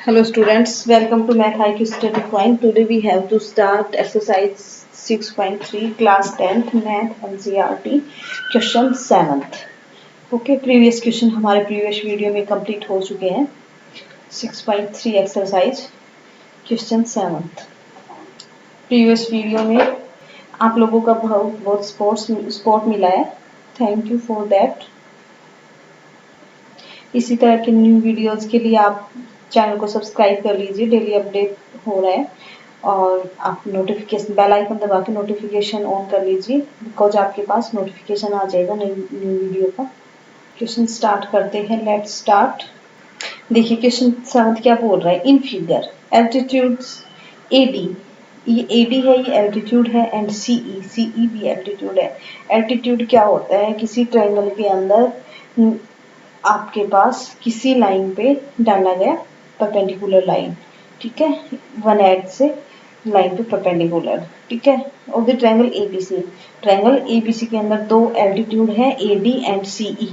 Hello students, welcome to Math IQ Study Point. Today we have to start exercise 6.3 class 10th Math NCERT question 7th. Okay, previous question हमारे previous video में complete हो चुके हैं. 6.3 exercise question 7th. previous video में आप लोगों का बहुत सपोर्ट मिला है. Thank you for that. इसी तरह के न्यू वीडियोस के लिए आप चैनल को सब्सक्राइब कर लीजिए. डेली अपडेट हो रहा है और आप नोटिफिकेशन बेल आइकन दबा के नोटिफिकेशन ऑन कर लीजिए, बिकॉज आपके पास नोटिफिकेशन आ जाएगा न्यू वीडियो का. क्वेश्चन स्टार्ट करते हैं. Let's start. देखिए क्वेश्चन 7 क्या बोल रहा है. इन फिगर एल्टीट्यूड्स एडी, ये एडी है, ये एल्टीट्यूड है, एंड सीई भी एल्टीट्यूड है. एल्टीट्यूड क्या होता है? किसी ट्रायंगल के अंदर आपके पास किसी लाइन पे डाला गया परपेंडिकुलर लाइन, ठीक है, वन एड से लाइन पे परपेंडिकुलर, ठीक है. और the triangle ABC, triangle ABC के अंदर दो एल्टीट्यूड है AD and CE.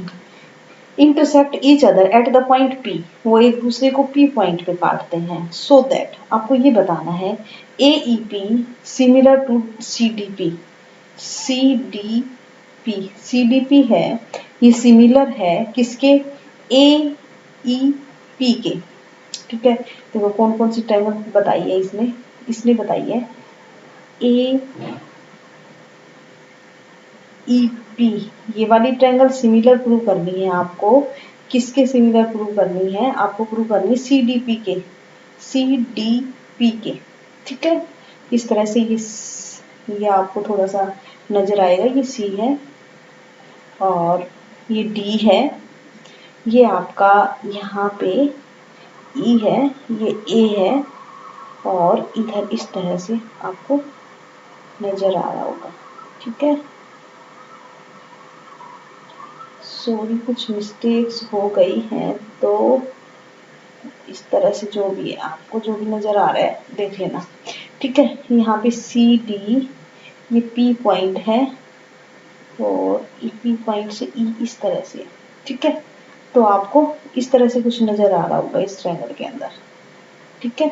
Intersect each other at the point P, वो एक दूसरे को पी पॉइंट पे काटते हैं. सो दैट आपको ये बताना है AEP similar to CDP. CDP है, ये सिमिलर है किसके? ए ई पी के, ठीक है. देखो कौन कौन सी ट्रायंगल बताई है इसने बताई है ए ई पी. ये वाली ट्रायंगल सिमिलर प्रूव करनी है आपको. किसके सिमिलर प्रूव करनी है? आपको प्रूव करनी है सीडीपी के, ठीक है. इस तरह से ये आपको थोड़ा सा नजर आएगा. ये सी है और ये डी है, ये आपका यहाँ पे ई है, ये ए है, और इधर इस तरह से आपको नजर आ रहा होगा, ठीक है. सॉरी कुछ मिस्टेक्स हो गई हैं, तो इस तरह से जो भी है आपको जो भी नजर आ रहा है देख लेना, ठीक है. यहाँ पे सी डी, ये पी पॉइंट है और पी पॉइंट से ई इस तरह से, ठीक है. तो आपको इस तरह से कुछ नजर आ रहा होगा इस ट्रायंगल के अंदर, ठीक है.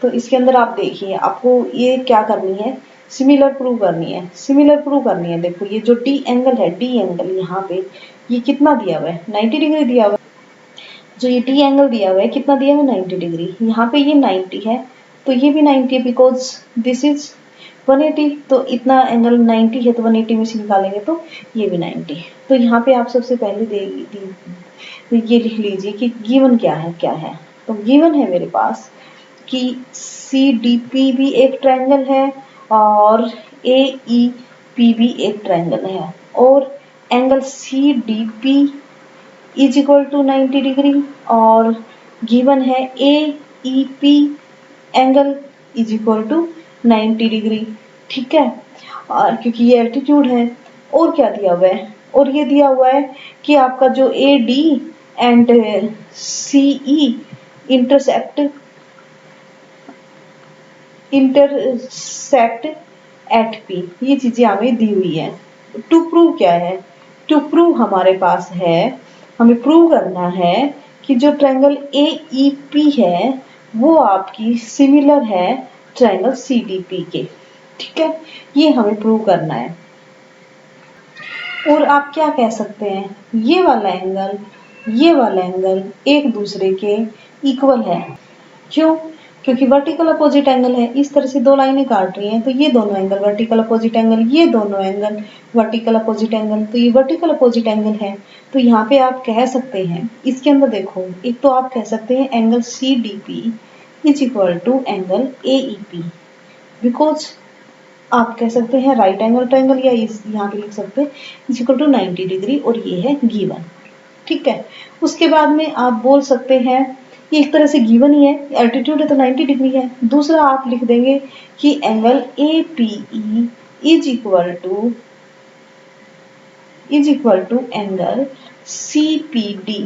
तो इसके अंदर आप देखिए, आपको ये क्या करनी है? सिमिलर प्रूव करनी है. सिमिलर प्रूव करनी है. देखो ये जो डी एंगल है, डी एंगल यहाँ पे ये कितना दिया हुआ है? 90 डिग्री दिया हुआ है. जो ये डी एंगल दिया हुआ है कितना दिया हुआ है? 90 डिग्री. यहाँ पे ये 90 है तो ये भी 90 है, बिकॉज दिस इज 180. तो इतना एंगल 90 है तो 180 में से निकालेंगे तो ये भी 90. तो यहाँ पे आप सबसे पहले ये लिख लीजिए कि गिवन क्या है. तो गिवन है मेरे पास कि सी डी पी भी एक ट्रायंगल है और ए ई पी भी एक ट्रायंगल है, और angle C D P is equal to 90 degree, और गिवन है A E P angle is equal to 90 degree, ठीक है. और क्योंकि ये एल्टीट्यूड है. और क्या दिया हुआ है? और ये दिया हुआ है कि आपका जो A D and CE intersect at P, ये चीजें हमें दी हुई है. टू प्रूव क्या है? टू प्रूव हमारे पास है, हमें प्रूव करना है कि जो ट्रायंगल ए ई पी है वो आपकी सिमिलर है ट्रायंगल सी डी पी के, ठीक है. ये हमें प्रूव करना है. और आप क्या कह सकते हैं? ये वाला एंगल एक दूसरे के इक्वल है. क्यों? क्योंकि वर्टिकल अपोजिट एंगल है. इस तरह से दो लाइनें काट रही हैं तो ये दोनों एंगल वर्टिकल अपोजिट एंगल, ये दोनों एंगल वर्टिकल अपोजिट एंगल, तो ये वर्टिकल अपोजिट एंगल है. तो यहाँ पे आप कह सकते हैं, इसके अंदर देखो, एक तो आप कह सकते हैं angle C D P is equal to angle A E P, because आप कह सकते हैं राइट एंगल ट्रायंगल, या यहाँ पे लिख सकते हैं इज इक्वल टू 90 डिग्री, और ये है गिवन, ठीक है. उसके बाद में आप बोल सकते हैं, ये एक तरह से गिवन ही है, एल्टीट्यूड है तो 90 डिग्री है. दूसरा आप लिख देंगे कि angle A P E is equal to angle C P D.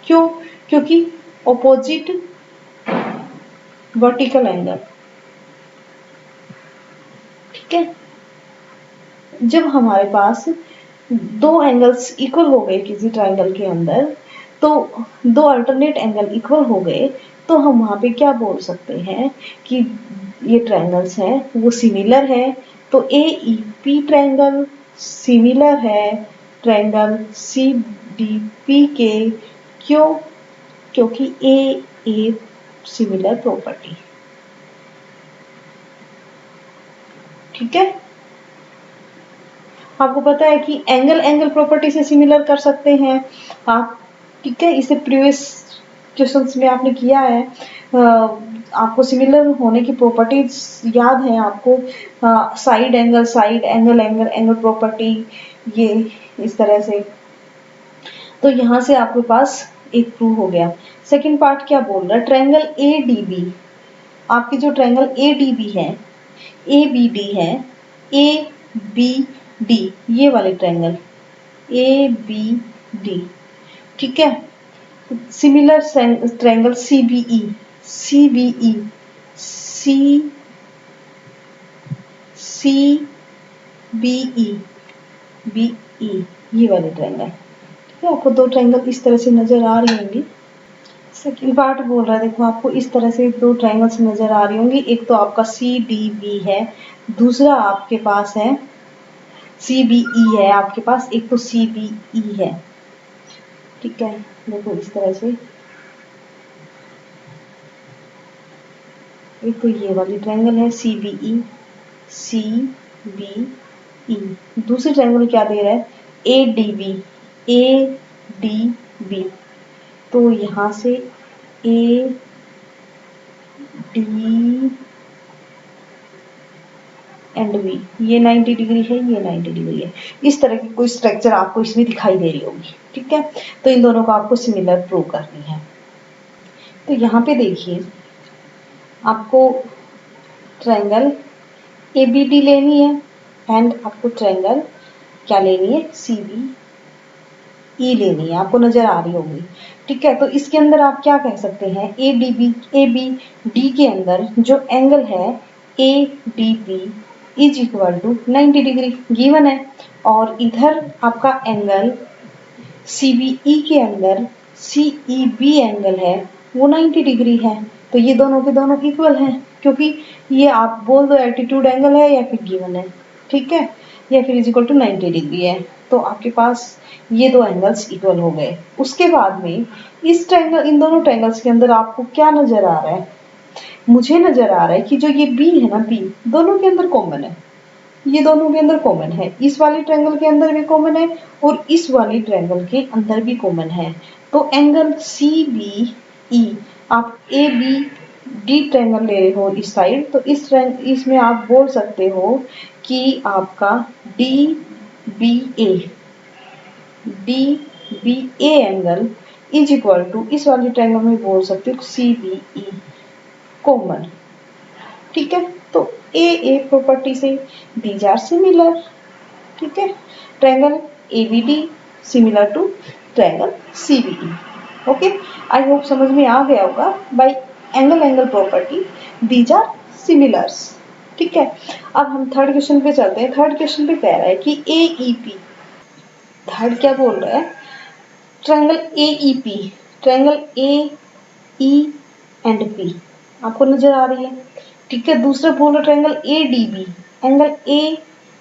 क्यों? क्योंकि ऑपोजिट वर्टिकल एंगल, ठीक है. जब हमारे पास दो एंगल्स इक्वल हो गए किसी ट्रायंगल के अंदर, तो दो अल्टरनेट एंगल इक्वल हो गए तो हम वहां पे क्या बोल सकते हैं कि ये ट्रायंगल्स हैं वो सिमिलर है। तो AEP ट्रायंगल सिमिलर है ट्रायंगल CDP के। क्यों? क्योंकि A सिमिलर प्रॉपर्टी। ठीक है, आपको पता है कि एंगल एंगल प्रॉपर्टी से सिमिलर कर सकते हैं आप। ठीक है, इसे प्रीवियस क्वेश्चंस में आपने किया है। आपको सिमिलर होने की प्रॉपर्टीज याद है आपको, साइड एंगल एंगल प्रॉपर्टी, ये इस तरह से। तो यहां से आपके पास एक प्रूव हो गया। सेकंड पार्ट क्या बोल रहा है, ट्रायंगल ADB, आपकी जो ट्रायंगल ADB है, ABD है, ABD, ये वाले ट्रायंगल ABD। ठीक है, similar triangle CBE, CBE, CBE, BE, ये वाले ट्रायंगल। ठीक है, आपको दो ट्रायंगल इस तरह से नजर आ रही होंगी। सेकंड पार्ट बोल रहा है, देखो आपको इस तरह से दो ट्रायंगल्स नजर आ रही होंगी। एक तो आपका CDB है, दूसरा आपके पास है CBE है आपके पास, एक तो CBE है। ठीक है, देखो इस तरह से, एक तो ये वाली ट्रायंगल है CBE, CBE। दूसरी ट्रायंगल क्या दे रहा है, ADB, ADB। तो यहां से AD एंड B, ये 90 डिग्री है, ये 90 डिग्री है। इस तरह की कोई स्ट्रक्चर आपको इसमें दिखाई दे रही होगी। ठीक है, तो इन दोनों को आपको सिमिलर प्रूव करनी है। तो यहाँ पे देखिए, आपको ट्रायंगल ABD लेनी है एंड आपको ट्रायंगल क्या लेनी है, CBE लेनी है, आपको नजर आ रही होगी। ठीक है, तो इसके अंदर आप क्या कह सकते हैं, ABD के अंदर जो एंगल है ADB is equal to 90 degree given है, और इधर आपका एंगल CBE के अंदर CEB एंगल है वो 90 डिग्री है। तो ये दोनों के दोनों इक्वल हैं, क्योंकि ये आप बोल दो एल्टीट्यूड एंगल है या फिर गिवन है। ठीक है, या फिर इज इक्वल टू 90 डिग्री है। तो आपके पास ये दो एंगल्स इक्वल हो गए। उसके बाद में इस ट्रायंगल, इन दोनों ट्रायंगल्स के अंदर आपको क्या नजर आ रहा है, मुझे नजर आ रहा है कि जो ये B है ना, B दोनों के अंदर कॉमन है, ये दोनों के अंदर कॉमन है, इस वाली ट्रायंगल के अंदर भी कॉमन है और इस वाली ट्रायंगल के अंदर भी कॉमन है। तो एंगल CBE, आप ABD ट्रायंगल ले रहे हो इस साइड, तो इसमें आप बोल सकते हो कि आपका DBA angle is equal to, इस वाली ट्रायंगल में बोल सकते हो CBE कॉमन। ठीक है, तो A प्रॉपर्टी से दीज आर सिमिलर। ठीक है, triangle ABD similar to triangle CBE। Okay, I hope समझ में आ गया होगा। By angle angle property these are similars. ठीक है, अब हम थर्ड क्वेश्चन पे चलते हैं। थर्ड क्वेश्चन पे कह रहा है कि AEP, थर्ड क्या बोल रहा है, triangle AEP, triangle AE and P आपको नजर आ रही है। ठीक है, दूसरा बोल रहा ट्रायंगल ADB,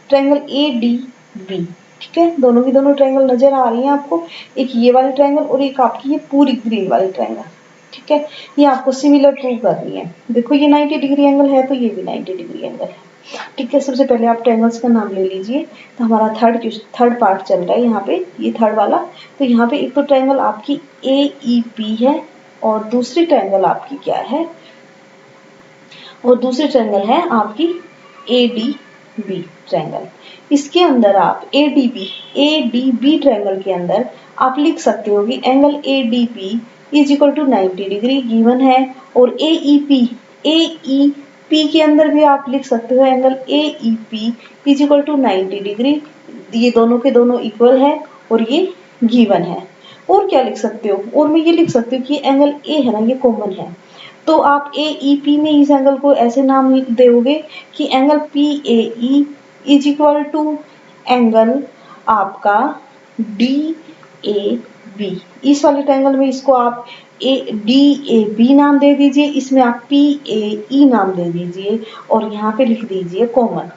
ट्रायंगल ADB। ठीक है, दोनों की दोनों ट्रायंगल नजर आ रही हैं आपको, एक ये वाली ट्रायंगल और एक आपकी ये पूरी ग्रीन वाली ट्रायंगल। ठीक है, ये आपको सिमिलर प्रूव करनी है। देखो ये 90 डिग्री एंगल है, तो ये भी 90 डिग्री एंगल है। ठीक है, सबसे पहले आप ट्रायंगल्स का नाम ले लीजिए। तो हमारा थर्ड पार्ट चल रहा है यहाँ पे, ये थर्ड वाला। तो यहाँ पे एक तो ट्रायंगल आपकी AEP है और दूसरी ट्रायंगल आपकी क्या है, और दूसरी ट्रायंगल है आपकी ADB ट्रायंगल। इसके अंदर आप ADB ट्रायंगल के अंदर आप लिख सकते हो कि angle ADB is equal to 90 degree given है, और AEP के अंदर भी आप लिख सकते हो angle AEP is equal to 90 degree. ये दोनों के दोनों इक्वल है और ये गिवन है। और क्या लिख सकते हो, और मैं ये लिख सकती हूँ कि एंगल A है ना, ये कॉमन है। तो आप AEP में इस एंगल को ऐसे नाम दोगे कि angle PAE is equal to angle आपका DAB। बी। इस वाले ट्रायंगल में इसको आप DAB नाम दे दीजिए, इसमें आप PAE नाम दे दीजिए और यहाँ पे लिख दीजिए कॉमन।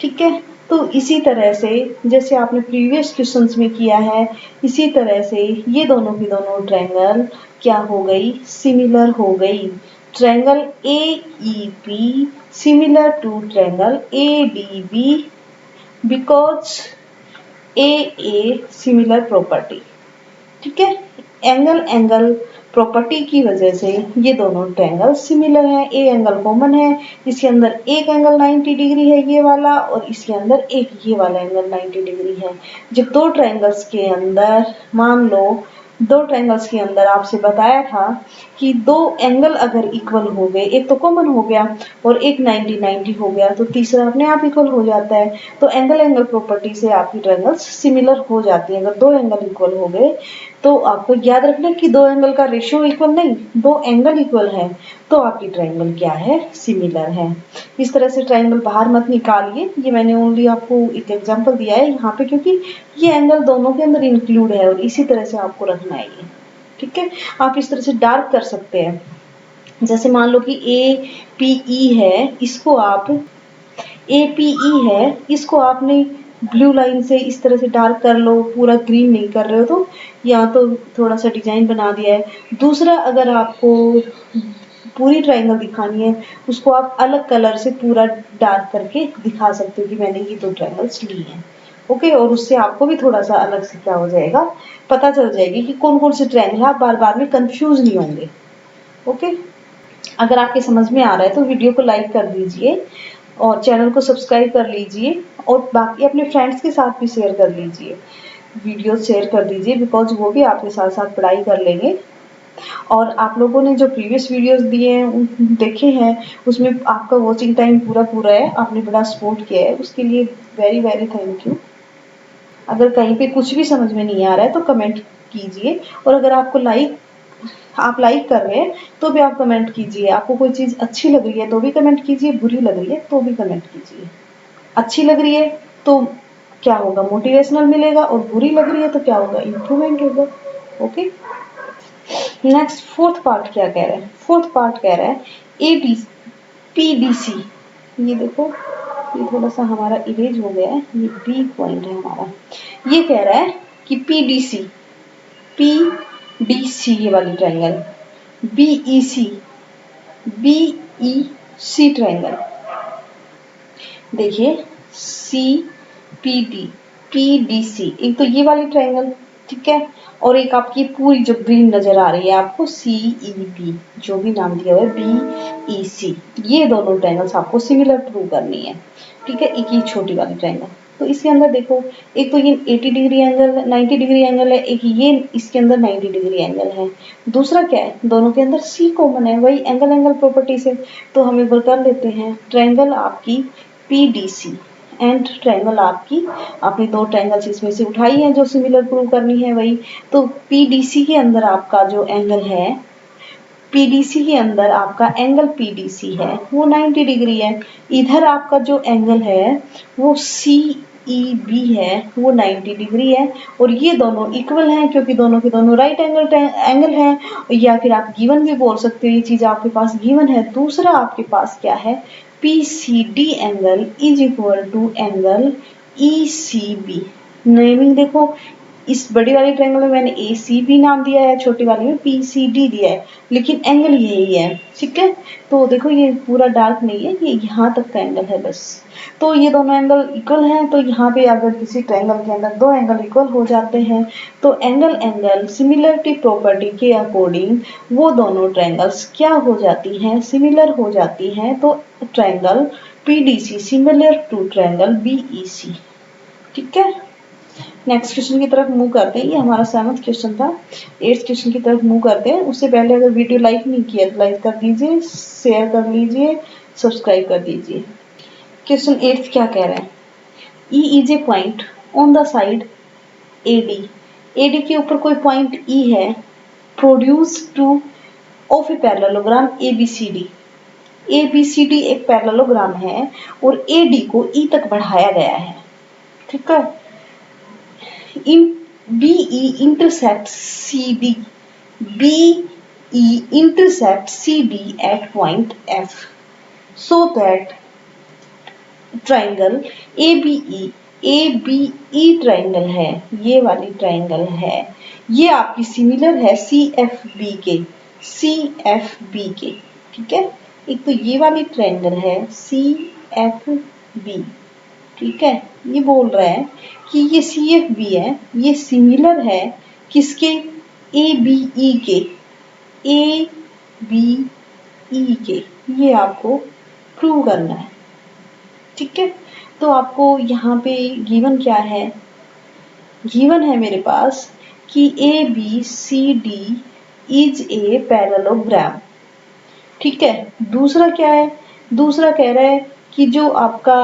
ठीक है, तो इसी तरह से जैसे आपने प्रीवियस क्वेश्चंस में किया है, इसी तरह से ये दोनों की दोनों ट्रायंगल क्या हो गई, सिमिलर हो गई। Triangle AEP similar to triangle ADB because AA similar property. ठीक है, एंगल एंगल प्रॉपर्टी की वजह से ये दोनों ट्रायंगल सिमिलर है। ए एंगल कॉमन है, इसके अंदर एक एंगल 90 डिग्री है ये वाला, और इसके अंदर एक ये वाला एंगल 90 डिग्री है। जब दो ट्रायंगल्स के अंदर, मान लो दो ट्रायंगल्स के अंदर आपसे बताया था कि दो एंगल अगर इक्वल हो गए, एक तो कॉमन हो गया और एक 90-90 हो गया, तो तीसरा अपने आप इक्वल हो जाता है। तो एंगल एंगल प्रॉपर्टी से आपकी ट्रायंगल्स सिमिलर हो जाती है। अगर दो एंगल इक्वल हो गए तो आपको याद रखना कि दो एंगल का रेशियो इक्वल नहीं, दो एंगल इक्वल है तो आपकी ट्रायंगल क्या है, सिमिलर है। इस तरह से ट्रायंगल बाहर मत निकालिए, ये मैंने ओनली आपको एक एग्जांपल दिया है यहाँ पे, क्योंकि ये एंगल दोनों के अंदर इंक्लूड है और इसी तरह से आपको रखना है ये। ठीक है, आप इस तरह से डार्क कर सकते हैं। जैसे मान लो कि APE है, इसको आप APE है, इसको आपने ब्लू लाइन से इस तरह से डार्क कर लो, पूरा ग्रीन नहीं कर रहे हो तो, या तो थोड़ा सा डिजाइन बना दिया है। दूसरा, अगर आपको पूरी ट्रायंगल दिखानी है, उसको आप अलग कलर से पूरा डार्क करके दिखा सकते हो कि मैंने ये दो ट्रायंगल्स ली हैं। ओके, और उससे आपको भी थोड़ा सा अलग से क्या हो जाएगा, पता चल जाएगी कि कौन कौन से ट्रायंगल है, आप बार बार में कंफ्यूज नहीं होंगे। ओके, अगर आपके समझ में आ रहा है तो वीडियो को लाइक कर दीजिए और चैनल को सब्सक्राइब कर लीजिए और बाकी अपने फ्रेंड्स के साथ भी शेयर कर लीजिए, वीडियो शेयर कर दीजिए, बिकॉज वो भी आपके साथ साथ पढ़ाई कर लेंगे। और आप लोगों ने जो प्रीवियस वीडियोस दिए हैं, देखे हैं, उसमें आपका वॉचिंग टाइम पूरा है, आपने बड़ा सपोर्ट किया है, उसके लिए वेरी वेरी थैंक यू। अगर कहीं पे कुछ भी समझ में नहीं आ रहा है तो कमेंट कीजिए, और अगर आपको आप लाइक कर रहे हैं तो भी आप कमेंट कीजिए। आपको कोई चीज़ अच्छी लग रही है तो भी कमेंट कीजिए, बुरी लग रही है तो भी कमेंट कीजिए। अच्छी लग रही है तो क्या होगा, मोटिवेशनल मिलेगा, और बुरी लग रही है तो क्या होगा, इम्प्रूवमेंट होगा। ओके, नेक्स्ट फोर्थ पार्ट क्या कह रहा है, फोर्थ पार्ट कह रहा है PDC। ये देखो, ये थोड़ा सा हमारा इरेज हो गया है, ये बी पॉइंट है हमारा। ये कह रहा है कि PDC ये वाली ट्रायंगल, BEC ट्रायंगल, देखिए PDC, एक तो ये वाली ट्रायंगल, ठीक है, और एक आपकी पूरी जो ग्रीन नजर आ रही है आपको CEB, जो भी नाम दिया हुआ है BEC, ये दोनों ट्रायंगल्स आपको सिमिलर प्रूव करनी है। ठीक है, एक ही छोटी वाली ट्रायंगल। तो इसके अंदर देखो, एक तो ये 80 डिग्री एंगल, 90 डिग्री एंगल है, एक ये इसके अंदर 90 डिग्री एंगल है। दूसरा क्या है, दोनों के अंदर C कॉमन है, वही एंगल एंगल प्रॉपर्टी से। तो हम एक बार कर लेते हैं, ट्रायंगल आपकी PDC एंड ट्रायंगल आपने दो ट्रायंगल्स इसमें से उठाई है जो सिमिलर प्रूव करनी है वही। तो PDC के अंदर आपका जो एंगल है, PDC के अंदर आपका एंगल PDC है वो 90 डिग्री है। इधर आपका जो एंगल है वो CEB है, वो 90 डिग्री है, और ये दोनों इक्वल हैं क्योंकि दोनों के दोनों राइट एंगल हैं, या फिर आप गिवन भी बोल सकते हो, ये चीज़ आपके पास गिवन है। दूसरा आपके पास क्या है, PCD angle is equal to angle ECB। Naming देखो, इस बड़ी वाली ट्रायंगल में मैंने ACB नाम दिया है, छोटी वाली में PCD दिया है, लेकिन एंगल यही है। ठीक है, तो देखो ये पूरा डार्क नहीं है, ये यहाँ तक का एंगल है बस। तो ये दोनों एंगल इक्वल हैं, तो यहाँ पे अगर किसी ट्रायंगल के अंदर दो एंगल इक्वल हो जाते हैं तो एंगल एंगल सिमिलरिटी प्रॉपर्टी के अकॉर्डिंग वो दोनों ट्रायंगल्स क्या हो जाती हैं, सिमिलर हो जाती हैं। तो triangle PDC similar to triangle BEC। ठीक है, नेक्स्ट क्वेश्चन की तरफ मूव करते हैं। ये हमारा 7th क्वेश्चन था। 8th क्वेश्चन की तरफ मूव करते हैं। उससे पहले अगर वीडियो लाइक नहीं किया तो लाइक कर दीजिए, शेयर कर लीजिए, सब्सक्राइब कर दीजिए। क्वेश्चन 8th क्या कह रहा है, E is a point on the side AD के ऊपर कोई पॉइंट E है, produce two of a parallelogram ABCD एक पैरेललोग्राम है और AD को E तक बढ़ाया गया है। ठीक है, इन BE intersects CD. BE intersects CD at point F so that triangle ABE triangle है, ये वाली ट्राइंगल है, ये आपकी सिमिलर है CFB के, CFB के, ठीक है। एक तो ये वाली ट्राइंगल है CFB, ठीक है। ये बोल रहा है कि ये CFB है, ये सिमिलर है किसके, ABE के, ABE के, ये आपको प्रूव करना है, ठीक है। तो आपको यहाँ पे गिवन क्या है, गिवन है मेरे पास कि ABCD इज ए पैरेललोग्राम, ठीक है। दूसरा क्या है, दूसरा कह रहा है कि जो आपका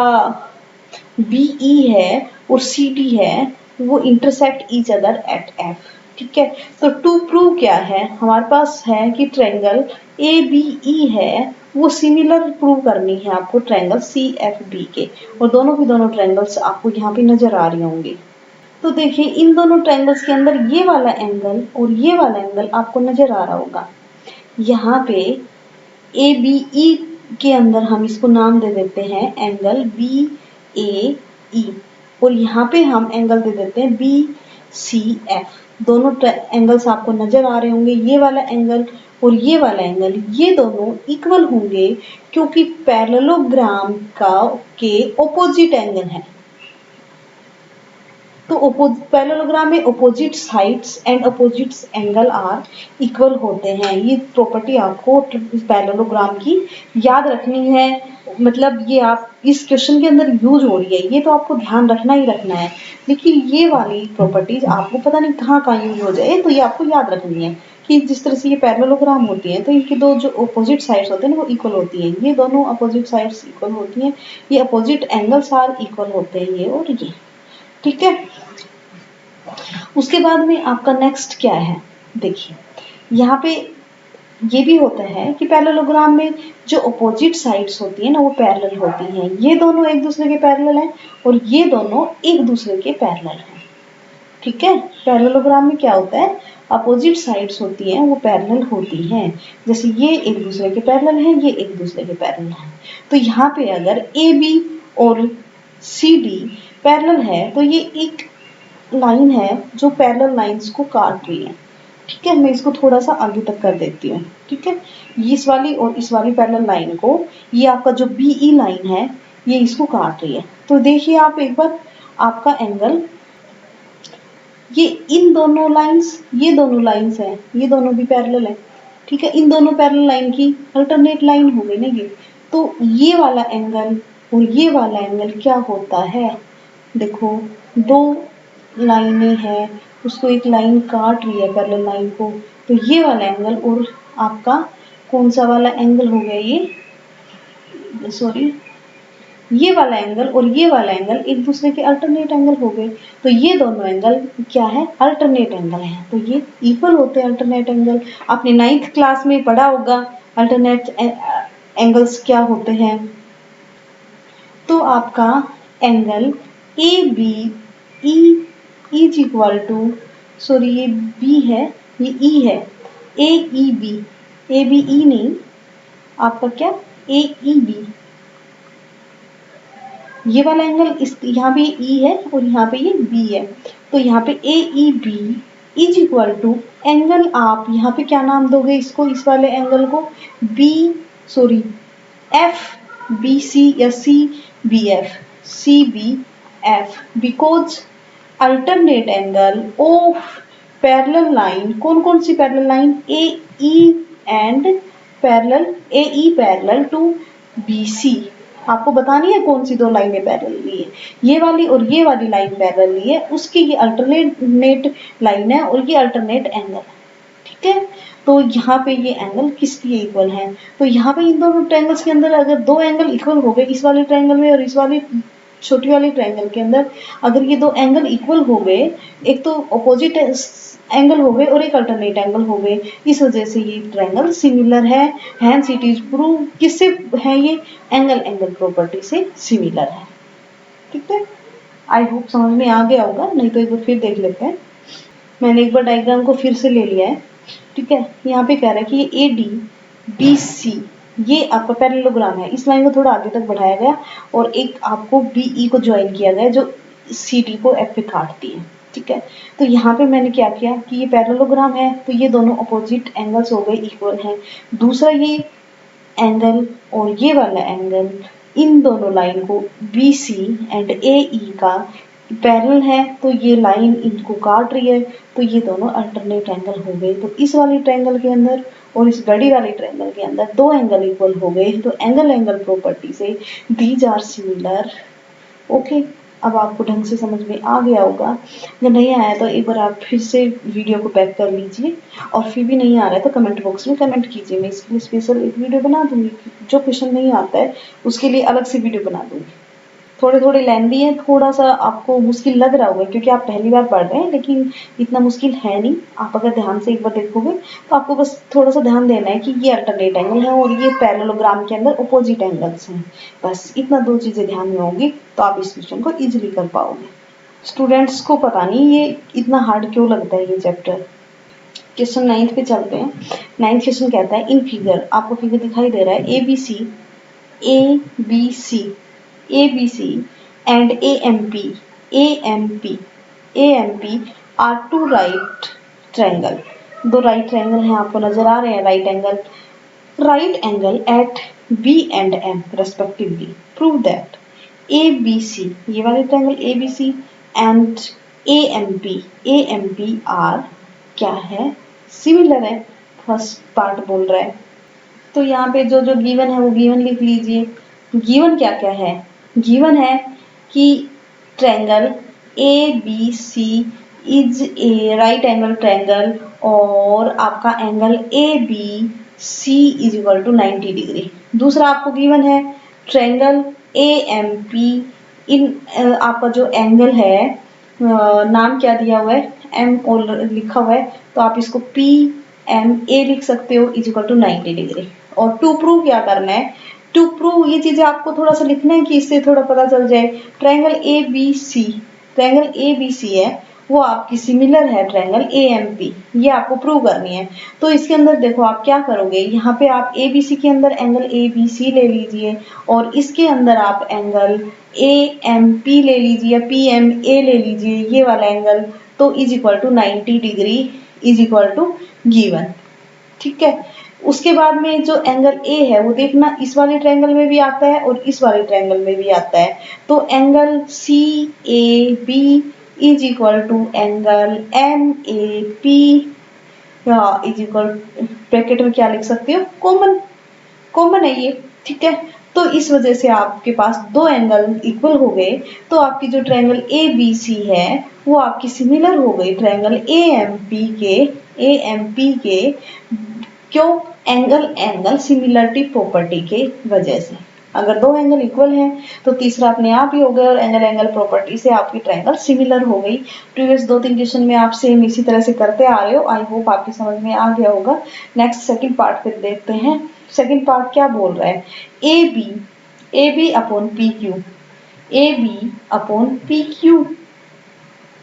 BE है और CD है वो intersect each other eight F, ठीक है। तो टू प्रूव क्या है, हमारे पास है कि ट्रायंगल ABE है वो सिमिलर प्रूव करनी है आपको ट्रायंगल CFB के, और दोनों के दोनों ट्रायंगल्स आपको यहाँ पे नजर आ रहे होंगे। तो देखिए इन दोनों ट्रायंगल्स के अंदर ये वाला एंगल और ये वाला एंगल आपको नजर आ रहा होगा। यहाँ पे ABE के अंदर हम इसको नाम दे देते हैं एंगल BAE, और यहाँ पे हम एंगल दे देते हैं BCF। दोनों एंगल्स आपको नजर आ रहे होंगे, ये वाला एंगल और ये वाला एंगल, ये दोनों इक्वल होंगे क्योंकि पैरेललोग्राम का के ऑपोजिट एंगल है। तो पैरेललोग्राम में opposite sides and opposite angle are equal होते हैं। ये प्रॉपर्टी आपको पैरेललोग्राम की याद रखनी है, मतलब ये आप इस क्वेश्चन के अंदर यूज हो रही है, ये तो आपको ध्यान रखना ही रखना है। लेकिन ये वाली प्रॉपर्टीज आपको पता नहीं कहाँ कहाँ यूज हो जाए, तो ये आपको याद रखनी है कि जिस तरह से ये पैरेललोग्राम होती है तो इनकी दो जो अपोजिट साइड्स होते हैं ना वो इक्वल होती है, ये दोनों अपोजिट साइड्स इक्वल होती हैं, ये अपोजिट एंगल्स आर इक्वल होते हैं, ये और ये, ठीक है। उसके बाद में आपका नेक्स्ट क्या है, देखिए यहाँ पे ये भी होता है कि पैरेललोग्राम में जो अपोजिट साइड्स होती है ना वो पैरेलल होती हैं, ये दोनों एक दूसरे के पैरेलल हैं और ये दोनों एक दूसरे के पैरेलल हैं, ठीक है। पैरेललोग्राम में क्या होता है, अपोजिट साइड्स होती हैं वो पैरेलल होती हैं, जैसे ये एक दूसरे के पैरेलल हैं, ये एक दूसरे के पैरेलल हैं। तो यहाँ पे अगर AB और CD पैरेलल है तो ये एक लाइन है जो पैरेलल लाइंस को काट रही है, ठीक है। मैं इसको थोड़ा सा आगे तक कर देती हूँ, ठीक है। इस वाली और इस वाली पैरेलल लाइन को, ये आपका जो BE लाइन है ये इसको काट रही है। तो देखिए आप एक बार, आपका एंगल, ये इन दोनों लाइंस, ये दोनों लाइंस हैं, ये दोनों भी पैरेलल है, ठीक है। इन दोनों पैरेलल लाइन की अल्टरनेट लाइन हो गई ना ये, तो ये वाला एंगल और ये वाला एंगल क्या होता है, देखो दो लाइनें हैं, उसको एक लाइन काट रही है पैरेलल लाइन को, तो ये वाला एंगल और आपका कौन सा वाला एंगल हो गया, ये सॉरी ये वाला एंगल और ये वाला एंगल एक दूसरे के अल्टरनेट एंगल हो गए। तो ये दोनों एंगल क्या है, अल्टरनेट एंगल है, तो ये इक्वल होते हैं अल्टरनेट एंगल। आपने 9th क्लास में पढ़ा होगा अल्टरनेट एंगल्स क्या होते हैं। तो आपका angle ABE is equal to, sorry ये B है, ये E है, AEB, ABE नहीं, आपका क्या AEB, ये वाला एंगल इस यहाँ पे E है और यहाँ पे ये B है, तो यहाँ पे AEB is equal to angle, आप यहाँ पे क्या नाम दोगे इसको, इस वाले एंगल को FBC या CBF, because alternate angle of parallel line, कौन कौन सी parallel line, AE and parallel, AE parallel to BC। आपको बतानी है कौन सी दो लाइनें पैरेलल ली है, ये वाली और ये वाली लाइन पैरेलल ली है, उसकी ये अल्टरनेट लाइन है और ये अल्टरनेट एंगल है, ठीक है। तो यहाँ पे ये एंगल किस लिए इक्वल है, तो यहाँ पे इन दोनों ट्रायंगल्स के अंदर अगर दो एंगल इक्वल हो गए, इस वाले ट्रायंगल में और इस वाली छोटी वाली ट्रायंगल के अंदर अगर ये दो एंगल इक्वल हो गए, एक तो अपोजिट एंगल हो गए और एक अल्टरनेट एंगल हो गए, इस वजह से ये ट्रायंगल सिमिलर है, हैंस इट इज प्रूव, किससे है ये, एंगल एंगल प्रॉपर्टी से सिमिलर है, ठीक है। आई होप समझ में आ गया होगा, नहीं तो एक बार फिर देख लेते हैं। मैंने एक बार डायग्राम को फिर से ले लिया है, ठीक है। यहाँ पे कह रहा है कि ये AD BC ये आपका पैरेललोग्राम है, इस लाइन को थोड़ा आगे तक बढ़ाया गया और एक आपको BE को ज्वाइन किया गया जो CD को F पे काटती है, ठीक है। तो यहाँ पे मैंने क्या किया कि ये पैरेललोग्राम है तो ये दोनों अपोजिट एंगल्स हो गए, इक्वल हैं। दूसरा ये एंगल और ये वाला एंगल, इन दोनों लाइन को BC एंड AE का पैरेलल है तो ये लाइन इनको काट रही है, तो ये दोनों अल्टरनेट एंगल हो गए। तो इस वाले ट्रायंगल के अंदर और इस बड़ी वाले ट्रायंगल के अंदर दो एंगल इक्वल हो गए। तो एंगल प्रॉपर्टी से दीज आर सिमिलर। ओके, अब आपको ढंग से समझ में आ गया होगा। अगर नहीं आया तो एक बार आप फिर से वीडियो को बैक कर लीजिए और फिर भी नहीं आ रहा है तो कमेंट बॉक्स में कमेंट कीजिए। मैं इसके लिए स्पेशल एक वीडियो बना दूंगी, जो क्वेश्चन नहीं आता है उसके लिए अलग से वीडियो बना दूंगी। थोड़े थोड़े लेंदी है, थोड़ा सा आपको मुश्किल लग रहा होगा क्योंकि आप पहली बार पढ़ रहे हैं, लेकिन इतना मुश्किल है नहीं। आप अगर ध्यान से एक बार देखोगे तो आपको बस थोड़ा सा ध्यान देना है कि ये अल्टरनेट एंगल है और ये पैरेललोग्राम के अंदर अपोजिट एंगल्स हैं। बस इतना दो चीजें ध्यान में होगी तो आप इस क्वेश्चन को इजिली कर पाओगे। स्टूडेंट्स को पता नहीं ये इतना हार्ड क्यों लगता है ये चैप्टर। क्वेश्चन 9 पे चलते हैं। 9th क्वेश्चन कहता है, इन फिगर, आपको फिगर दिखाई दे रहा है ABC and AMP are two right triangle। दो राइट ट्रायंगल हैं, आपको नजर आ रहे हैं right angle at B and M respectively। Prove that ABC, ये वाले triangle ABC and AMP are क्या है, सिमिलर है। फर्स्ट पार्ट बोल रहा है, तो यहाँ पे जो जो गिवन है वो गिवन लिख लीजिए। गिवन क्या क्या है, गिवन है कि triangle ABC is a right angle triangle और आपका angle ABC is equal to 90 degree. दूसरा आपको गिवन है ट्रायंगल AMP, इन आपका जो एंगल है नाम क्या दिया हुआ है, M और लिखा हुआ है, तो आप इसको PMA लिख सकते हो इज इक्वल टू 90 डिग्री। और टू प्रूव क्या करना है, टू प्रूव ये चीजें आपको थोड़ा सा लिखना है कि इससे थोड़ा पता चल जाए। ट्रायंगल ABC है वो आपकी सिमिलर है ट्रायंगल AMP, ये आपको प्रूव करनी है। तो इसके अंदर देखो आप क्या करोगे, यहाँ पे आप ABC के अंदर एंगल ABC ले लीजिए और इसके अंदर आप एंगल AMP ले लीजिए, PMA ले लीजिए, ये वाला एंगल, तो is equal to 90 degree is equal to given, ठीक है। उसके बाद में जो एंगल A है वो देखना इस वाले ट्रायंगल में भी आता है और इस वाले ट्रायंगल में भी आता है। तो angle CAB is equal to angle MAP is equal, bracket में क्या लिख सकते हो, कॉमन है ये, ठीक है। तो इस वजह से आपके पास दो एंगल इक्वल हो गए, तो आपकी जो ट्रायंगल ABC है वो आपकी सिमिलर हो गई ट्रायंगल AMP के क्यों, एंगल सिमिलरिटी प्रॉपर्टी के वजह से। अगर दो एंगल इक्वल हैं तो तीसरा अपने आप ही हो गया और एंगल प्रॉपर्टी से आपकी ट्रायंगल सिमिलर हो गई। प्रीवियस 2-3 क्वेश्चन में आप सेम इसी तरह से करते आ रहे हो, आई होप आपकी समझ में आ गया होगा। नेक्स्ट सेकंड पार्ट पे देखते हैं। सेकंड पार्ट क्या बोल रहा है, AB अपॉन PQ,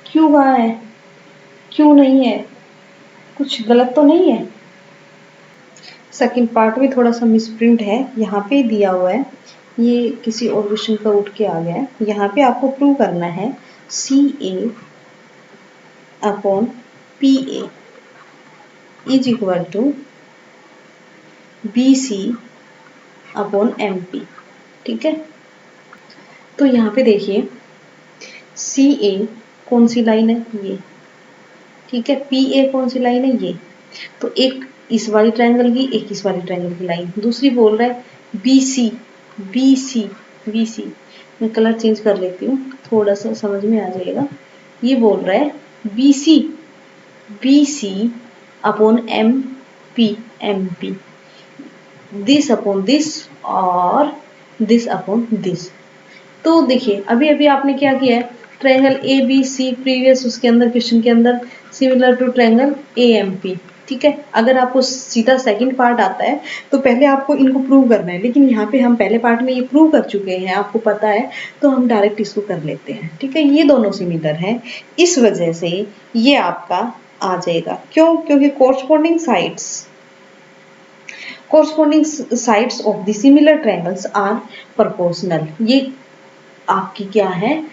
क्यों कहाँ है, क्यों नहीं है, कुछ गलत तो नहीं है। सेकंड पार्ट में थोड़ा सा मिसप्रिंट है, यहाँ पे दिया हुआ है, ये किसी और क्वेश्चन का उठ के आ गया है। यहाँ पे आपको प्रूव करना है CA upon PA is equal to BC upon MP, ठीक है। तो यहाँ पे देखिए CA कौन सी लाइन है, ये, ठीक है। PA कौन सी लाइन है, ये। तो एक इस वाली ट्रायंगल की, एक इस वाली ट्रायंगल की लाइन। दूसरी बोल रहा है BC, मैं कलर चेंज कर लेती हूँ थोड़ा सा समझ में आ जाएगा। ये बोल रहा है BC upon MP, this upon this और दिस अपॉन दिस। तो देखिए अभी आपने क्या किया है, ट्रायंगल ABC प्रीवियस उसके अंदर क्वेश्चन के अंदर सिमिलर टू ट्रायंगल AMP, ठीक है। अगर आपको सीधा सेकंड पार्ट आता है तो पहले आपको इनको प्रूव करना है, लेकिन यहाँ पे हम पहले पार्ट में ये प्रूव कर चुके हैं, आपको पता है, तो हम डायरेक्ट इसको कर लेते हैं, ठीक है। ये दोनों सिमिलर हैं, इस वजह से ये आपका आ जाएगा। क्यों? क्योंकि corresponding sides of the similar triangles are proportional. ये आपकी क्या है?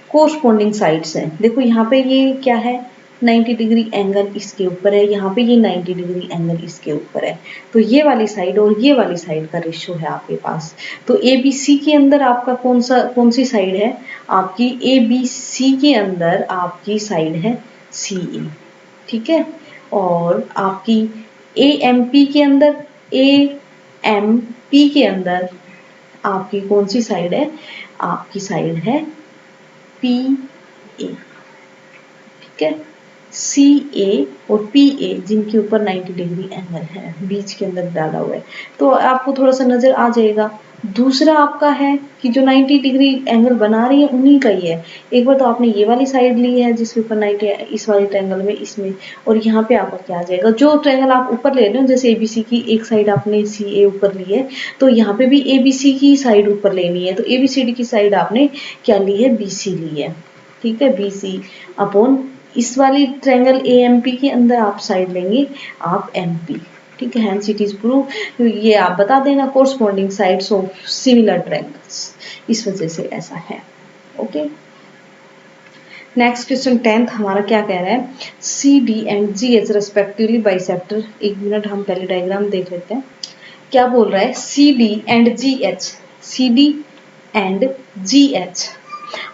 कोरस्पोंडिंग साइड्स हैं। देखो यहाँ पे ये क्या है? 90 डिग्री एंगल इसके ऊपर है, यहाँ पे ये 90 डिग्री एंगल इसके ऊपर है। तो ये वाली साइड और ये वाली साइड का रेशियो है आपके पास। तो ABC के अंदर आपका कौन सी साइड है? आपकी ABC के अंदर आपकी साइड है CA, ठीक है। और आपकी AMP के अंदर AMP के अंदर आपकी कौन सी साइड है? आपकी साइड है PA, ठीक है। CA और PA जिनके ऊपर 90 डिग्री एंगल है, बीच के अंदर डाला हुआ है, तो आपको थोड़ा सा नजर आ जाएगा। दूसरा आपका है कि जो 90 डिग्री एंगल बना रही है उन्हीं का ही है। एक बार तो आपने ये वाली साइड ली है जिसके ऊपर 90 है, इस वाले ट्रायंगल में इसमें, और यहाँ पे आपका क्या आ जाएगा? जो ट्रायंगल आप ऊपर ले रहे हो, जैसे ABC की एक साइड आपने CA ऊपर ली है, तो यहाँ पे भी ABC की साइड ऊपर लेनी है। तो ABCD की साइड आपने क्या ली है? BC ली है, ठीक है। BC अपॉन इस वाली ट्रायंगल AMP के अंदर आप साइड लेंगे आप MP, ठीक है। Hence it is prove. ये आप बता देना corresponding sides of similar triangles, इस वजह से ऐसा है। ओके, नेक्स्ट क्वेश्चन 10th हमारा क्या कह रहा है? CD and GH respectively bisector. एक मिनट हम पहले डायग्राम देख लेते हैं। क्या बोल रहा है? CD and GH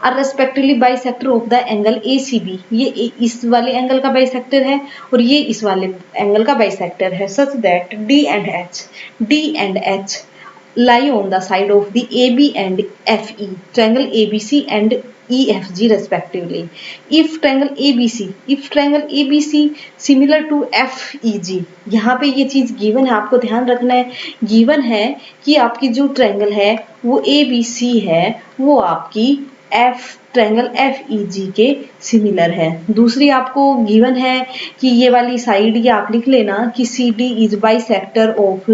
are respectively bisector of the angle ACB। ये इस वाले एंगल का बाइसेक्टर है और ये इस वाले एंगल का बाइसेक्टर है, such that D and H lie on the side of the AB and FE, triangle ABC and EFG respectively. If triangle ABC similar to FEG, यहाँ पे ये चीज गिवन है, आपको ध्यान रखना है। गिवन है कि आपकी जो ट्रायंगल है वो ABC है, वो आपकी ट्रायंगल FEG के सिमिलर है। दूसरी आपको गिवन है कि ये वाली साइड, ये आप लिख लेना कि CD is bisector of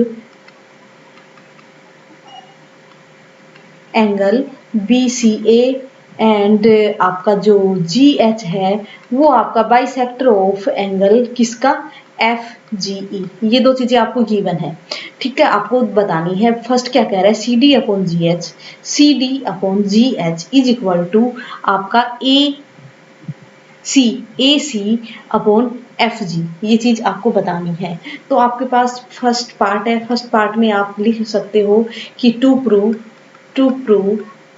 angle BCA and आपका जो GH है वो आपका बाइसेक्टर ऑफ एंगल किसका? FGE। ये दो चीजें आपको गिवन है, ठीक है। आपको बतानी है। फर्स्ट क्या कह रहा है? CD upon GH is equal to आपका AC अपॉन FG। ये चीज आपको बतानी है। तो आपके पास फर्स्ट पार्ट है, फर्स्ट पार्ट में आप लिख सकते हो कि टू प्रूव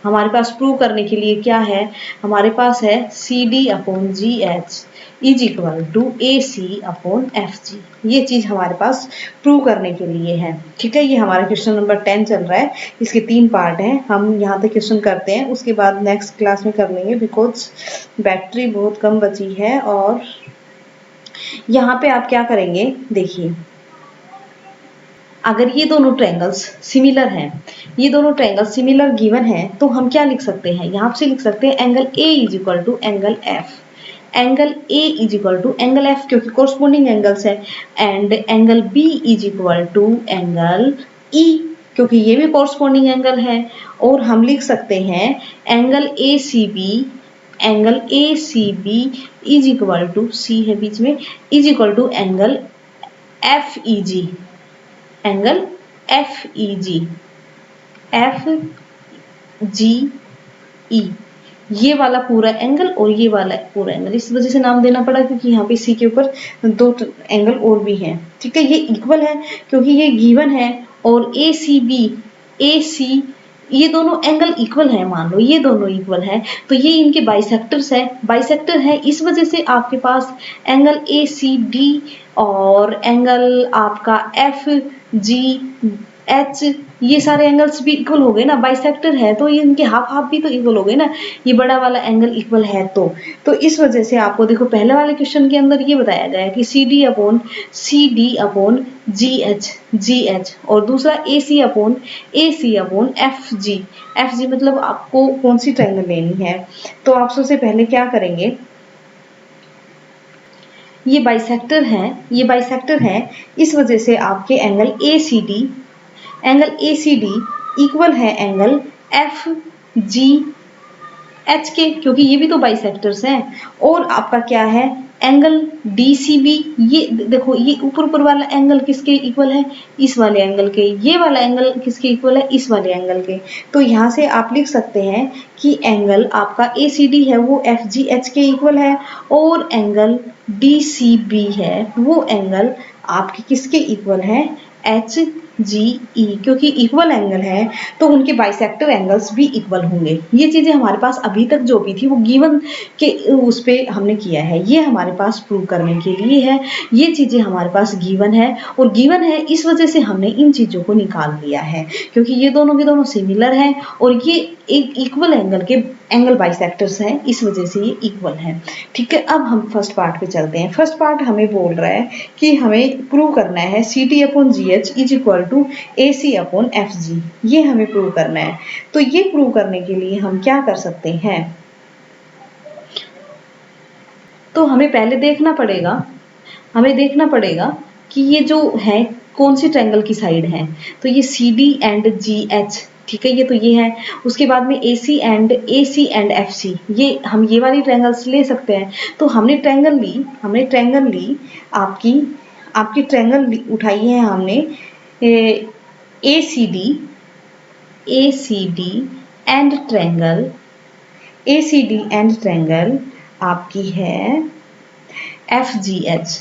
हमारे पास प्रूव करने के लिए क्या है? हमारे पास है CD upon GH is equal to AC upon FG। ये चीज हमारे पास प्रूव करने के लिए है, ठीक है। ये हमारा क्वेश्चन नंबर 10 चल रहा है। इसके 3 पार्ट हैं। हम यहाँ तक क्वेश्चन करते हैं, उसके बाद नेक्स्ट क्लास में कर लेंगे, बिकॉज बैटरी बहुत कम बची है। और यहाँ पे आप क्या करेंगे? देखिए, अगर ये दोनों ट्रायंगल्स सिमिलर हैं, ये दोनों ट्रायंगल सिमिलर गिवन है, तो हम क्या लिख सकते हैं? यहाँ से लिख सकते हैं angle A is equal to angle F, angle A is equal to angle F क्योंकि कोरस्पोंडिंग एंगल्स है, and angle B is equal to angle E क्योंकि ये भी कोरस्पोंडिंग एंगल है। और हम लिख सकते हैं angle ACB is equal to, C है बीच में, is equal to angle FEG, angle FEG, ये वाला पूरा एंगल और ये वाला पूरा एंगल, इस वजह से नाम देना पड़ा क्योंकि यहाँ पे C के ऊपर 2 एंगल और भी हैं, ठीक है। ये इक्वल है क्योंकि ये गिवन है, और AC ये दोनों एंगल इक्वल है, मान लो ये दोनों इक्वल है, तो ये इनके बाइसेक्टर है। इस वजह से आपके पास एंगल ACD और एंगल आपका FGH ये सारे एंगल्स भी इक्वल हो गए ना, बाइसेक्टर है तो ये इनके हाफ भी तो इक्वल हो गए ना, ये बड़ा वाला एंगल इक्वल है। तो इस वजह से आपको देखो पहले वाले क्वेश्चन के अंदर ये बताया गया है कि CD अपॉन GH और दूसरा AC अपॉन FG मतलब आपको कौन सी ट्रायंगल लेनी है। तो आप सबसे पहले क्या करेंगे? ये बाइसेक्टर है, इस वजह से आपके एंगल ACD इक्वल है एंगल FGH एच के, क्योंकि ये भी तो बाइसेक्टर्स हैं। और आपका क्या है, एंगल DCB, ये देखो ये ऊपर वाला एंगल किसके इक्वल है, इस वाले एंगल के। ये वाला एंगल किसके इक्वल है, इस वाले एंगल के। तो यहाँ से आप लिख सकते हैं कि एंगल आपका ACD है वो FGH के इक्वल है, और एंगल DCB है वो एंगल आपके किसके इक्वल है, HGE। क्योंकि इक्वल एंगल है तो उनके बाइसेक्टर एंगल्स भी इक्वल होंगे। ये चीजें हमारे पास अभी तक जो भी थी वो गिवन के उस पे हमने किया है, ये हमारे पास प्रूव करने के लिए है। ये चीजें हमारे पास गिवन है, और गिवन है इस वजह से हमने इन चीजों को निकाल लिया है, क्योंकि ये दोनों के दोनों सिमिलर हैं और ये एक इक्वल एंगल के एंगल बाइसेक्टर्स हैं, इस वजह से ये इक्वल है। ठीक है, अब हम फर्स्ट पार्ट पे चलते हैं। फर्स्ट पार्ट हमें बोल रहा है कि हमें प्रूव करना है CD/GH is equal to AC/FG, ये हमें प्रूव करना है। तो ये प्रूव करने के लिए हम क्या कर सकते हैं, तो हमें पहले देखना पड़ेगा कि ये जो है कौन सी ट्रायंगल की साइड है। तो ये CD एंड GH, ठीक है, ये तो ये है। उसके बाद में AC एंड FC, ये हम ये वाली ट्रायंगल्स ले सकते हैं। तो हमने ट्रायंगल ली आपकी ट्रायंगल उठाई है हमने ACD एंड ट्रायंगल आपकी है FGH।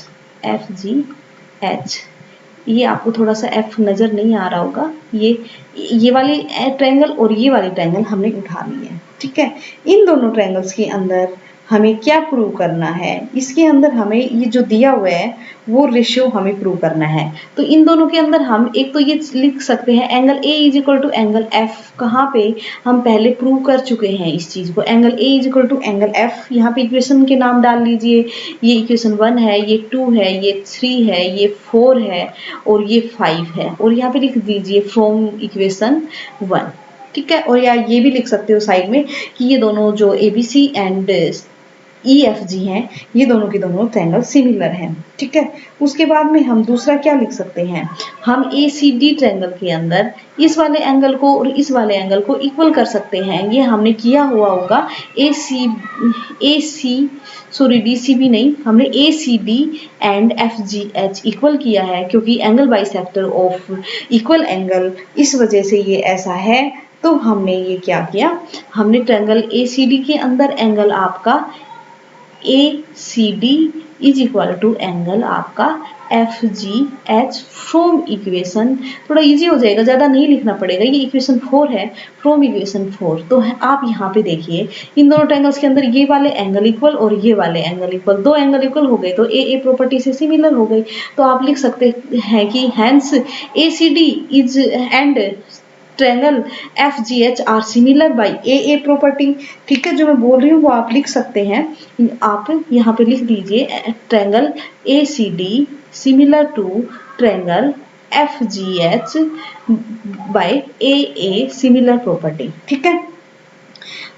ये आपको थोड़ा सा F नजर नहीं आ रहा होगा, ये वाली ट्रायंगल और ये वाली ट्रायंगल हमने उठा ली है। ठीक है, इन दोनों ट्रायंगल्स के अंदर हमें क्या प्रूव करना है, इसके अंदर हमें ये जो दिया हुआ है वो रेशियो हमें प्रूव करना है। तो इन दोनों के अंदर हम एक तो ये लिख सकते हैं angle A is equal to angle F। कहाँ पे, हम पहले प्रूव कर चुके हैं इस चीज को, angle A is equal to angle F। यहाँ पे इक्वेशन के नाम डाल लीजिए, ये इक्वेशन 1 है, ये 2 है, ये 3 है, ये 4 है और ये 5 है, और यहाँ पे लिख दीजिए फ्रॉम इक्वेशन 1। ठीक है, और या ये भी लिख सकते हो साइड में कि ये दोनों जो ABC एंड EFG हैं, ये दोनों के दोनों ट्रायंगल सिमिलर हैं। ठीक है, उसके बाद में हम दूसरा क्या लिख सकते हैं, हम ACD ट्रायंगल के अंदर इस वाले एंगल को और इस वाले एंगल को इक्वल कर सकते हैं। ये हमने किया हुआ होगा DCB नहीं, हमने ACD एंड FGH इक्वल किया है, क्योंकि angle bisector of equal angle, इस वजह से ये ऐसा है। तो हमने ये क्या किया, हमने ट्रायंगल ACD के अंदर एंगल आपका ACD is equal to angle आपका FGH फ्रॉम इक्वेशन, थोड़ा इजी हो जाएगा, ज़्यादा नहीं लिखना पड़ेगा, ये इक्वेशन 4 है, फ्रॉम इक्वेशन 4। तो आप यहाँ पे देखिए इन दोनों ट्रायंगल्स के अंदर ये वाले एंगल इक्वल और ये वाले एंगल इक्वल, दो एंगल इक्वल हो गए तो AA प्रॉपर्टी से सिमिलर हो गई। तो आप लिख सकते हैं कि hence ACD is and triangle FGH are similar by AA property. ठीक है, जो मैं बोल रही हूँ वो आप लिख सकते हैं, आप यहाँ पे लिख दीजिए triangle ACD similar to triangle FGH by AA similar property. ठीक है,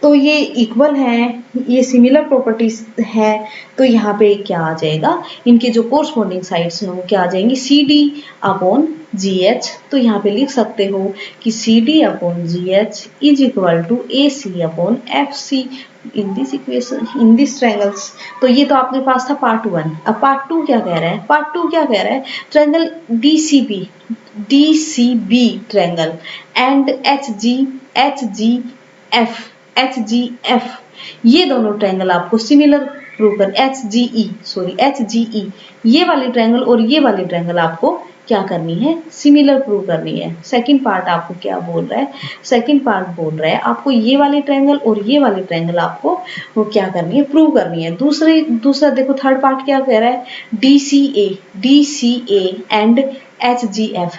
तो ये इक्वल है, ये सिमिलर प्रॉपर्टीज है, तो यहाँ पे क्या आ जाएगा, इनके जो कोरस्पॉन्डिंग साइड्स हैं वो क्या आ जाएंगी, CD/GH। तो यहाँ पे लिख सकते हो कि CD/GH is equal to AC/FC in this equation, in this triangles. तो ये तो आपके पास था पार्ट 1। अब पार्ट 2 क्या कह रहा है, triangle DCB triangle and HGF, ये दोनों ट्रायंगल आपको सिमिलर प्रूव कर, HGE, ये वाली ट्रायंगल और ये वाली ट्रायंगल आपको क्या करनी है, सिमिलर प्रूव करनी है। सेकंड पार्ट आपको क्या बोल रहा है, आपको ये वाले ट्रायंगल और ये वाले ट्रायंगल आपको वो क्या करनी है, प्रूव करनी है। दूसरा देखो थर्ड पार्ट क्या कह रहा है, DCA एंड HGF।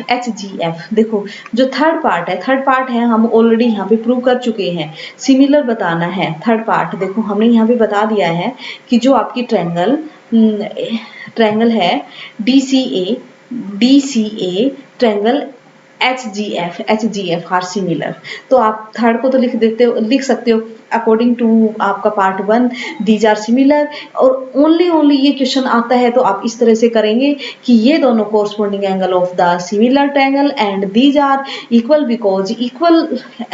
देखो जो थर्ड पार्ट है हम ऑलरेडी यहाँ पे प्रूव कर चुके हैं, सिमिलर बताना है। थर्ड पार्ट देखो हमने यहाँ पे बता दिया है कि जो आपकी ट्रायंगल है DCA triangle H G F R similar. तो आप थर्ड को तो लिख सकते हो अकॉर्डिंग टू आपका पार्ट 1 दीज आर सिमिलर। और ओनली ये क्वेश्चन आता है तो आप इस तरह से करेंगे कि ये दोनों corresponding angle of the similar triangle and these are equal because equal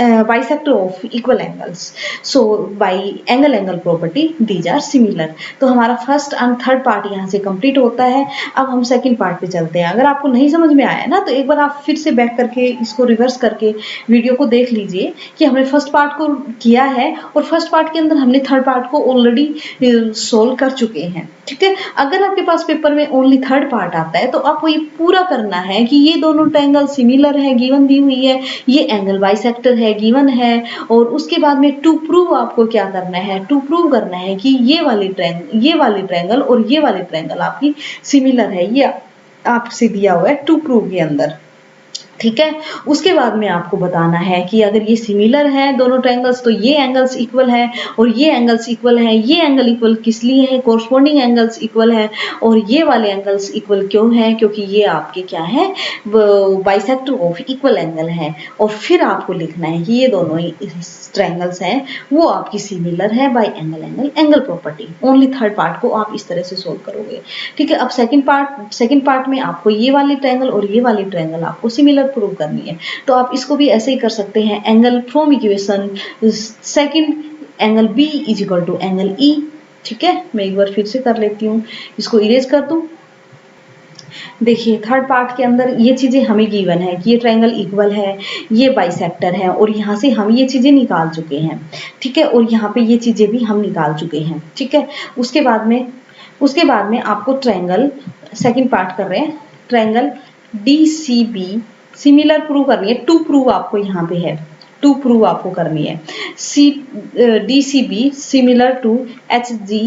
bisector of equal angles, so by angle property these are similar. तो हमारा फर्स्ट एंड थर्ड पार्ट यहाँ से कंप्लीट होता है। अब हम सेकंड पार्ट पे चलते हैं। अगर आपको नहीं समझ में आया ना तो एक बार आप फिर से बैक करके इसको रिवर्स करके वीडियो को देख लीजिए कि हमने फर्स्ट पार्ट को किया है और फर्स्ट पार्ट के अंदर हमने थर्ड पार्ट को ऑलरेडी सोल्व कर चुके हैं। ठीक है, अगर आपके पास पेपर में ओनली थर्ड पार्ट आता है तो आपको ये पूरा करना है कि ये दोनों ट्रायंगल सिमिलर है, गिवन दी हुई है, ये एंगल बाइसेक्टर है, गिवन है। और उसके बाद में टू प्रूव आपको क्या करना है, टू प्रूव करना है कि ये वाली ट्रायंगल और ये वाली ट्रायंगल आपकी सिमिलर है। ये आपसे दिया हुआ है टू प्रूव के अंदर। ठीक है, उसके बाद में आपको बताना है कि अगर ये सिमिलर है दोनों ट्रायंगल्स तो ये एंगल्स इक्वल है और ये एंगल्स इक्वल है। ये एंगल इक्वल किस लिए है, कोरस्पॉन्डिंग एंगल्स इक्वल है। और ये वाले एंगल्स इक्वल क्यों है, क्योंकि ये आपके क्या है, बाइसेक्टर ऑफ इक्वल एंगल है। और फिर आपको लिखना है कि ये दोनों ट्रायंगल्स हैं वो आपकी सिमिलर है bye angle property. Only third part को आप इस तरह से सोल्व करोगे। ठीक है, अब सेकंड पार्ट में आपको ये वाली ट्रायंगल और ये वाली ट्रायंगल आपको सिमिलर प्रूव करनी है। तो आप इसको भी ऐसे ही कर सकते हैं, angle from equation second angle B is equal to angle E. ठीक है, मैं एक बार फिर से कर लेती हूँ, इसको इरेज कर दूं। देखिए थर्ड पार्ट के अंदर ये चीजें हमें गिवन है कि ये ट्रायंगल इक्वल है, ये बाइसेक्टर है और यहाँ से हम ये चीजें निकाल चुके हैं। ठीक है, और यहाँ पे ये चीजें भी हम निकाल चुके हैं। ठीक है, उसके बाद में आपको ट्रायंगल सेकंड पार्ट कर रहे हैं, triangle D C B similar prove करनी है। टू प्रूव आपको यहाँ पे है, टू प्रूव आपको करनी है। D C B similar to H G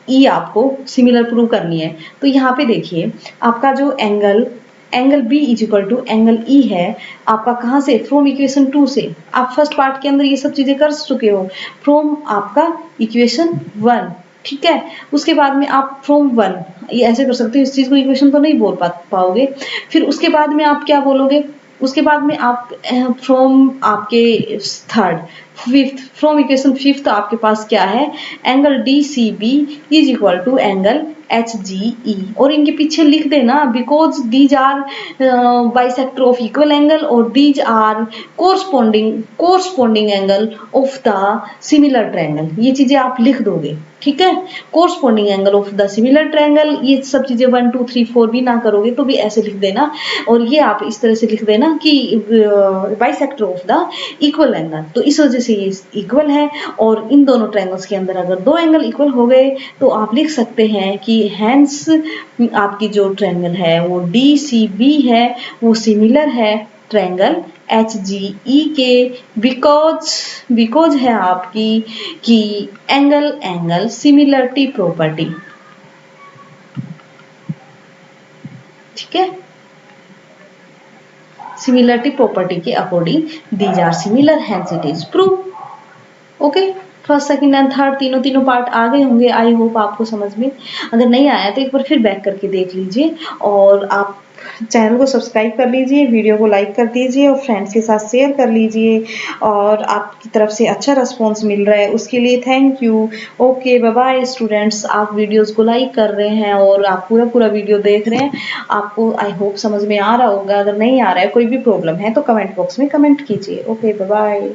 E आपको सिमिलर प्रूव करनी है। तो यहाँ पे देखिए आपका जो angle B is equal to angle E है आपका कहाँ से, फ्रॉम इक्वेशन 2 से। आप फर्स्ट पार्ट के अंदर ये सब चीजें कर चुके हो, फ्रॉम आपका इक्वेशन 1। ठीक है, उसके बाद में आप फ्रॉम 1 ये ऐसे कर सकते हो, इस चीज को इक्वेशन तो नहीं बोल पाओगे। फिर उसके बाद में आप क्या बोलोगे, उसके बाद में आप फ्रॉम आपके third fifth, from equation fifth आपके पास क्या है, angle D C B is equal to angle H G E. और इनके पीछे लिख देना because these are bisector of equal angle और these are corresponding angle of the similar triangle. ये चीजें आप लिख दोगे। ठीक है, corresponding angle of the similar triangle, ये सब चीजें 1 2 3 4 भी ना करोगे तो भी ऐसे लिख देना। और ये आप इस तरह से लिख देना कि bisector of the equal angle, तो इस वजह से ये इक्वल है। और इन दोनों ट्रायंगल्स के अंदर अगर दो एंगल इक्वल हो गए तो आप लिख सकते हैं कि हैंस आपकी जो ट्रायंगल है वो डी सी बी है वो सिमिलर है ट्रायंगल एच जी ई के, बिकॉज है आपकी कि एंगल सिमिलरिटी प्रॉपर्टी। ठीक है, सिमिलरिटी प्रॉपर्टी के according these are similar hence it is prove. Okay, first second and third तीनों पार्ट आ गए होंगे। आई होप आपको समझ में, अगर नहीं आया तो एक बार फिर बैक करके देख लीजिए। और आप चैनल को सब्सक्राइब कर लीजिए, वीडियो को लाइक कर दीजिए और फ्रेंड्स के साथ शेयर कर लीजिए। और आपकी तरफ से अच्छा रिस्पॉन्स मिल रहा है उसके लिए thank you. Okay, bye bye students. आप वीडियोस को लाइक कर रहे हैं और आप पूरा वीडियो देख रहे हैं, आपको आई होप समझ में आ रहा होगा। अगर नहीं आ रहा है, कोई भी प्रॉब्लम है तो कमेंट बॉक्स में कमेंट कीजिए। Okay, bye bye.